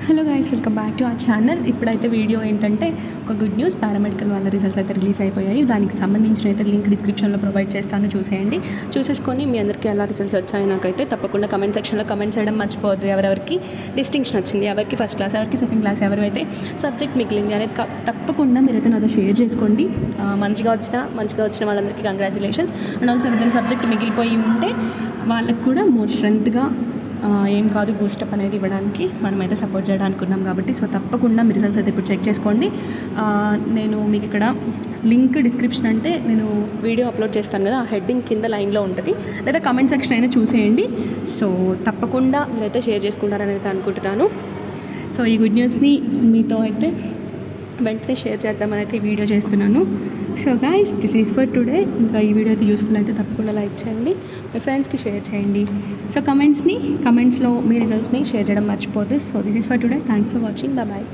Hello guys, welcome back to our channel. ఇప్పుడైతే video ఏంటంటే ఒక గుడ్ న్యూస్. పారామెడికల్ వాళ్ళ రిజల్ట్స్ అయితే రిలీజ్ అయిపోయాయి. దానికి సంబంధించిన అయితే లింక్ డిస్క్రిప్షన్లో ప్రొవైడ్ చేస్తాను, చూసేయండి. చూసేసుకొని మీ అందరికీ ఎలా రిజల్ట్స్ వచ్చాయి నాకైతే తప్పకుండా కమెంట్ సెక్షన్లో కమెంట్ చేయడం మర్చిపోవద్దు. ఎవరెవరికి డిస్టింక్షన్ వచ్చింది, ఎవరికి ఫస్ట్ క్లాస్, ఎవరికి సెకండ్ క్లాస్, ఎవరైతే సబ్జెక్ట్ మిగిలింది అనేది తప్పకుండా మీరైతే నాతో షేర్ చేసుకోండి. మంచిగా వచ్చిన వాళ్ళందరికీ కంగ్రాచులేషన్స్. అండ్ ఆల్సో ఏదైనా సబ్జెక్ట్ మిగిలిపోయి ఉంటే వాళ్ళకు కూడా మోర్ స్ట్రెంత్గా ఏం కాదు బూస్టప్ అనేది ఇవ్వడానికి మనమైతే సపోర్ట్ చేయడానికి ఉన్నాం కాబట్టి సో తప్పకుండా మీ రిజల్ట్స్ అయితే ఇప్పుడు చెక్ చేసుకోండి. నేను మీకు ఇక్కడ లింక్ డిస్క్రిప్షన్ అంటే నేను వీడియో అప్లోడ్ చేస్తాను కదా, ఆ హెడ్డింగ్ కింద లైన్లో ఉంటుంది, లేదా కమెంట్ సెక్షన్ అయినా చూసేయండి. సో తప్పకుండా మీరైతే షేర్ చేసుకుంటారని అయితే అనుకుంటున్నాను. సో ఈ గుడ్ న్యూస్ని మీతో అయితే వెంటనే షేర్ చేద్దామని అయితే ఈ వీడియో చేస్తున్నాను. So guys, this is for today. ఇంకా ఈ వీడియో అయితే యూస్ఫుల్ అయితే తప్పకుండా లైక్ చేయండి, మీ ఫ్రెండ్స్కి షేర్ చేయండి. సో కమెంట్స్లో మీ రిజల్ట్స్ని షేర్ చేయడం మర్చిపోద్దు. So this is for today. Thanks for watching. Bye.